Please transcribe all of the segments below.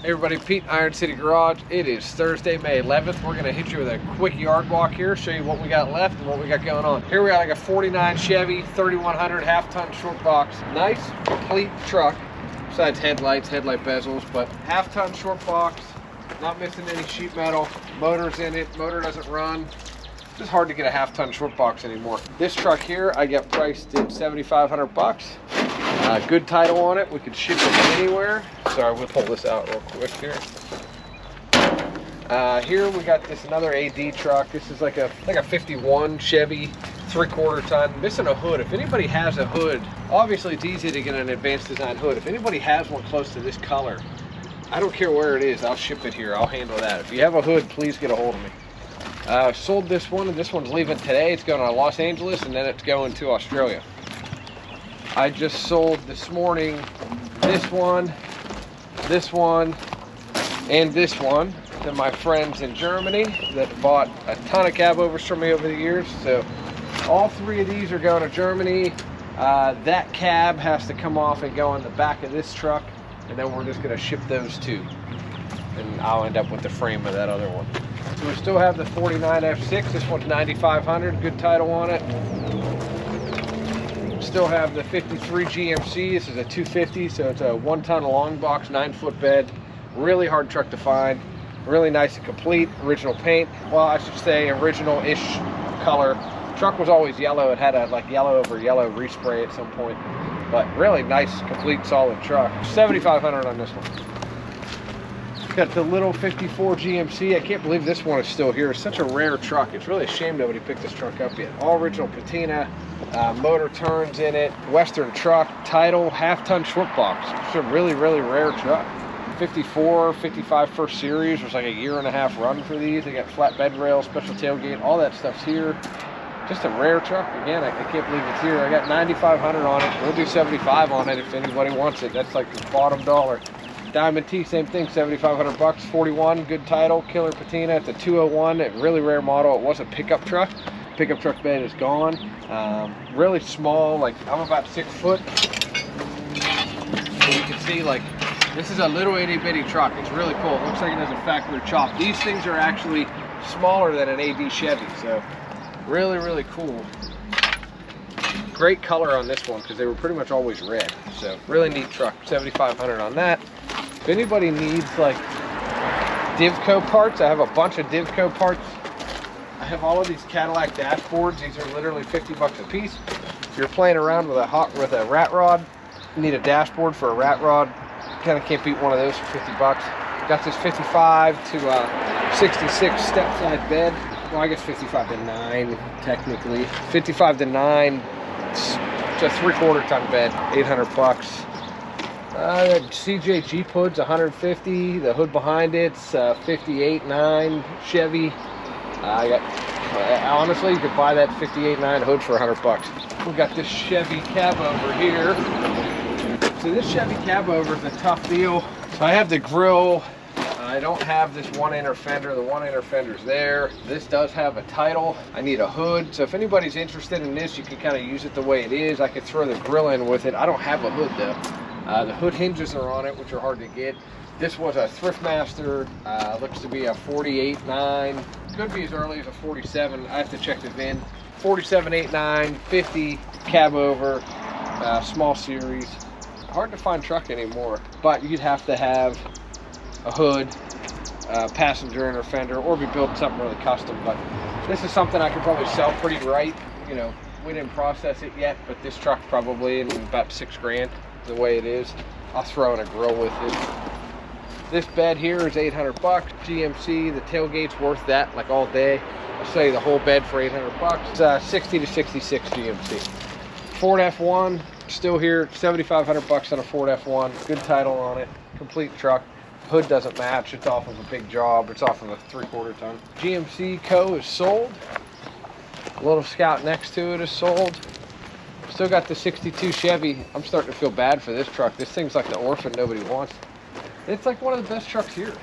Hey everybody, Pete, Iron City Garage. It is Thursday, May 11th. We're gonna hit you with a quick yard walk here, show you what we got left and what we got going on. Here we got like a 49 Chevy 3100 half-ton short box. Nice, complete truck, besides headlights, headlight bezels, but half-ton short box, not missing any sheet metal. Motor's in it, motor doesn't run. It's just hard to get a half-ton short box anymore. This truck here, I got priced at $7,500. Good title on it. We could ship it anywhere. Sorry, we'll pull this out real quick here. Here we got this another AD truck. This is like a 51 Chevy 3/4 ton, missing a hood. If anybody has a hood, obviously it's easy to get an advanced design hood. If anybody has one close to this color, I don't care where it is, I'll ship it here. I'll handle that. If you have a hood, please get a hold of me. Sold this one, and this one's leaving today. It's going to Los Angeles, and then it's going to Australia. I just sold this morning this one, and this one to my friends in Germany that bought a ton of cab overs from me over the years. So all three of these are going to Germany. That cab has to come off and go in the back of this truck, and then we're just going to ship those two. And I'll end up with the frame of that other one. So we still have the 49 F6. This one's 9,500, good title on it. Still have the 53 GMC. This is a 250, so it's a 1-ton long box, 9-foot bed. Really hard truck to find. Really nice and complete. Original paint. Well, I should say original-ish color. Truck was always yellow. It had a like yellow over yellow respray at some point, but really nice, complete, solid truck. 7,500 on this one. Got the little 54 GMC. I can't believe this one is still here. It's such a rare truck. It's really a shame nobody picked this truck up yet. All original patina, motor turns in it, Western truck, title, half-ton short box. It's a really, really rare truck. 54, 55 first series. Was like a 1.5 year run for these. They got flat bed rail, special tailgate, all that stuff's here. Just a rare truck. Again, I can't believe it's here. I got 9,500 on it. We'll do 75 on it if anybody wants it. That's like the bottom dollar. Diamond T, same thing, 7,500 bucks. 41, good title, killer patina. It's a 201, a really rare model. It was a pickup truck. Pickup truck bed is gone. Really small, like I'm about 6 foot. So you can see, like, this is a little itty bitty truck. It's really cool. It looks like it has a factory chop. These things are actually smaller than an AD Chevy, so really, really cool. Great color on this one because they were pretty much always red. So really neat truck. 7,500 on that. If anybody needs like Divco parts, I have a bunch of Divco parts. I have all of these Cadillac dashboards. These are literally 50 bucks a piece. If you're playing around with a rat rod, you need a dashboard for a rat rod. You kind of can't beat one of those for 50 bucks. Got this 55 to 66 step side bed. Well, I guess 55 to 9 technically. 55 to 9. It's a 3/4 ton bed, 800 bucks. CJ hood's 150. The hood behind it's 58.9 Chevy. Honestly, you could buy that 58.9 hood for 100 bucks. We got this Chevy cab over here. So this Chevy cab over is a tough deal. So I have the grill. I don't have this one inner fender. The one inner fender's there. This does have a title. I need a hood. So if anybody's interested in this, you can kind of use it the way it is. I could throw the grill in with it. I don't have a hood though. The hood hinges are on it, which are hard to get. This was a Thriftmaster. Looks to be a 48.9. Could be as early as a 47. I have to check the VIN. 47.89, 50 cab over, small series. Hard to find truck anymore, but you'd have to have a hood, passenger inner fender, or be built something really custom. But this is something I could probably sell pretty right. You know, we didn't process it yet, but this truck probably in about 6 grand the way it is. I'll throw in a grill with it. This bed here is 800 bucks. GMC, the tailgate's worth that like all day. I'll sell you the whole bed for 800 bucks. It's 60 to 66 GMC. Ford F1, still here, 7,500 bucks on a Ford F1. Good title on it, complete truck. Hood doesn't match, it's off of a big job. It's off of a 3/4 ton. GMC Co is sold. A little Scout next to it is sold. Still got the 62 Chevy. I'm starting to feel bad for this truck. This thing's like the orphan nobody wants. It's like one of the best trucks here.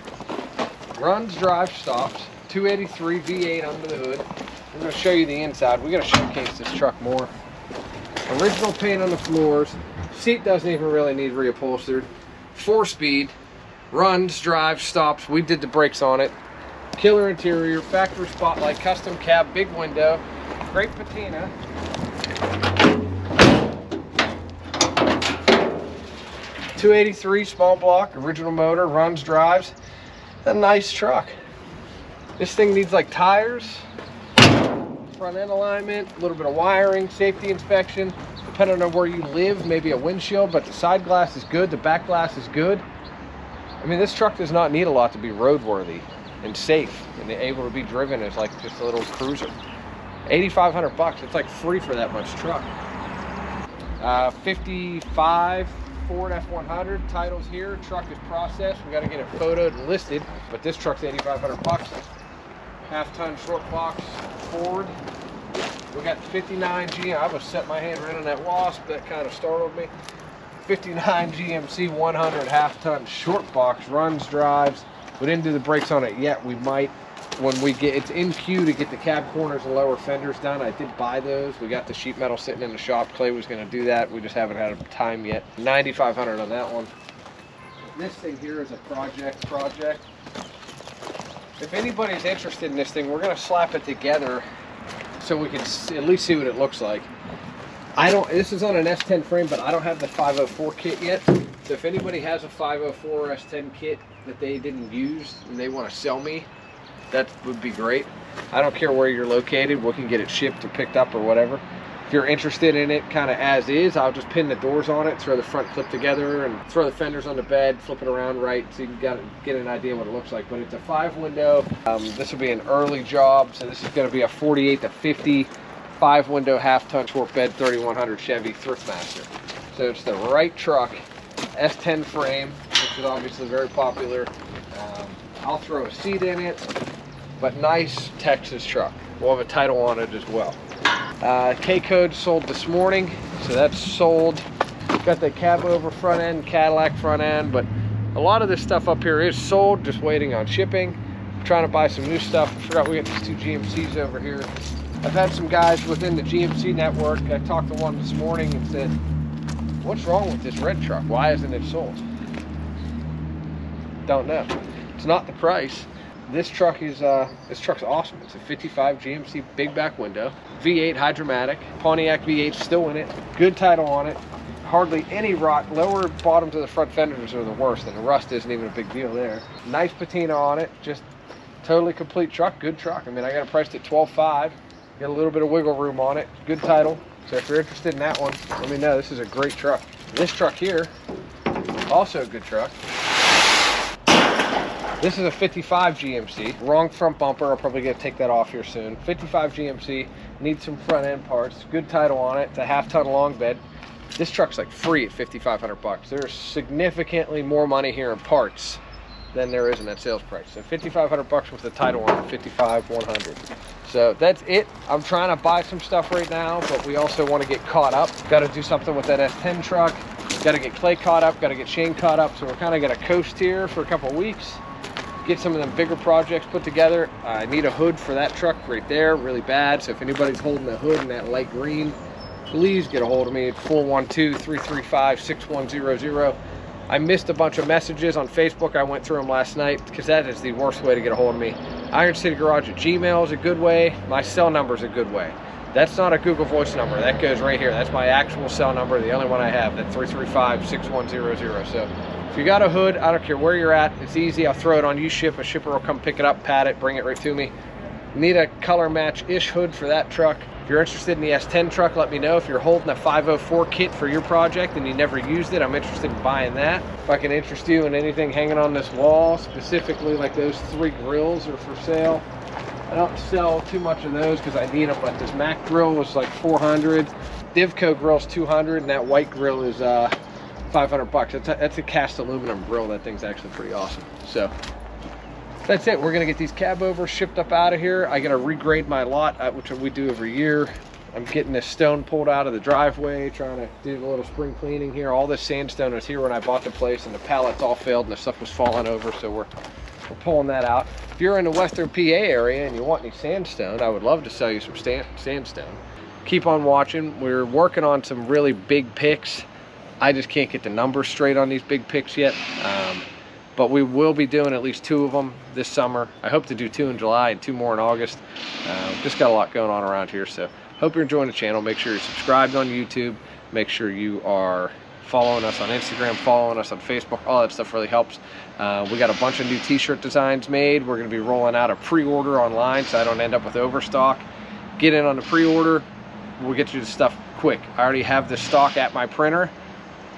Runs, drives, stops. 283 V8 under the hood. I'm going to show you the inside. We got to showcase this truck more. Original paint on the floors. Seat doesn't even really need reupholstered. 4-speed. Runs, drives, stops. We did the brakes on it. Killer interior, factory spotlight, custom cab, big window, great patina. .283 small block, original motor, runs, drives. A nice truck. This thing needs like tires, front end alignment, a little bit of wiring, safety inspection. Depending on where you live, maybe a windshield, but the side glass is good, the back glass is good. I mean, this truck does not need a lot to be roadworthy and safe and able to be driven as like just a little cruiser. 8,500 bucks, it's like free for that much truck. 55 Ford F100, title's here, truck is processed. We got to get it photoed and listed, but this truck's 8,500 bucks. Half-ton short box Ford. We got 59 GM. I was set my hand right on that wasp. That kind of startled me. 59 GMC 100 half-ton short box, runs, drives. We didn't do the brakes on it yet. We might when we get, it's in queue to get the cab corners and lower fenders done. I did buy those. We got the sheet metal sitting in the shop. Clay was going to do that. We just haven't had time yet. 9,500 on that one. This thing here is a project. If anybody's interested in this thing, we're going to slap it together so we can at least see what it looks like. This is on an S10 frame, but I don't have the 504 kit yet. So if anybody has a 504 S10 kit that they didn't use and they want to sell me, that would be great. I don't care where you're located. We can get it shipped or picked up or whatever. If you're interested in it kind of as is, I'll just pin the doors on it, throw the front clip together, and throw the fenders on the bed, flip it around right so you can get an idea what it looks like. But it's a 5-window. This will be an early job, so this is going to be a 48 to 50 5-window half-ton short bed 3100 Chevy Thrift Master. So it's the right truck. S10 frame, which is obviously very popular. I'll throw a seat in it, but nice Texas truck. We'll have a title on it as well. K-code sold this morning, so that's sold. Got the cab over front end, Cadillac front end, but a lot of this stuff up here is sold, just waiting on shipping. I'm trying to buy some new stuff. I forgot we got these 2 GMCs over here. I've had some guys within the GMC network. I talked to one this morning and said, what's wrong with this red truck? Why isn't it sold? Don't know. It's not the price. This truck's awesome. It's a 55 GMC big back window, V8 hydramatic, Pontiac V8 still in it, good title on it, hardly any rot. Lower bottoms of the front fenders are the worst, and the rust isn't even a big deal there. Nice patina on it, just totally complete truck, good truck. I mean, I got it priced at $12,500. Got a little bit of wiggle room on it, good title. So if you're interested in that one, let me know. This is a great truck. This truck here, also a good truck. This is a 55 GMC, wrong front bumper. I'll probably get to take that off here soon. 55 GMC, needs some front end parts, good title on it. It's a half-ton long bed. This truck's like free at 5,500 bucks. There's significantly more money here in parts than there is in that sales price. So 5,500 bucks with the title on it, 55,100. So that's it. I'm trying to buy some stuff right now, but we also want to get caught up. Got to do something with that S10 truck. Got to get Clay caught up. Got to get Shane caught up. So we're kind of going to coast here for a couple of weeks. Get some of them bigger projects put together. I need a hood for that truck right there, really bad. So if anybody's holding the hood in that light green, please get a hold of me at 412-335-6100. I missed a bunch of messages on Facebook. I went through them last night because that is the worst way to get a hold of me. Iron City Garage at Gmail is a good way. My cell number is a good way. That's not a Google Voice number. That goes right here. That's my actual cell number, the only one I have, that 335-6100. So if you got a hood, I don't care where you're at, it's easy. I'll throw it on U-Ship. A shipper will come pick it up, pat it, bring it right to me. Need a color match-ish hood for that truck. If you're interested in the S10 truck, let me know. If you're holding a 504 kit for your project and you never used it, I'm interested in buying that. If I can interest you in anything hanging on this wall, specifically like those 3 grills are for sale. I don't sell too much of those because I need them, but this Mac grill was like $400. Divco grill's $200, and that white grill is 500 bucks. That's a cast aluminum grill. That thing's actually pretty awesome. So that's it. We're gonna get these cab overs shipped up out of here. I gotta regrade my lot, which we do every year. I'm getting this stone pulled out of the driveway, trying to do a little spring cleaning here. All this sandstone was here when I bought the place, and the pallets all failed and the stuff was falling over, so we're pulling that out. If you're in the Western PA area and you want any sandstone, I would love to sell you some sandstone. Keep on watching. We're working on some really big picks. I just can't get the numbers straight on these big picks yet. but we will be doing at least 2 of them this summer. I hope to do 2 in July and 2 more in August. Just got a lot going on around here, so hope you're enjoying the channel. Make sure you're subscribed on YouTube. Make sure you are following us on Instagram, following us on Facebook. All that stuff really helps. We got a bunch of new t-shirt designs made. We're going to be rolling out a pre-order online so I don't end up with overstock. Get in on the pre-order. We'll get you the stuff quick. I already have the stock at my printer.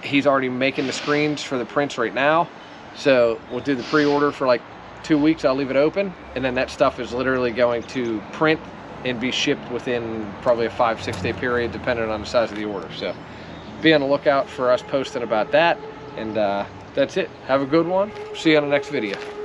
He's already making the screens for the prints right now. So we'll do the pre-order for like 2 weeks. I'll leave it open. And then that stuff is literally going to print and be shipped within probably a 5-6 day period, depending on the size of the order. So be on the lookout for us posting about that. And that's it. Have a good one. See you on the next video.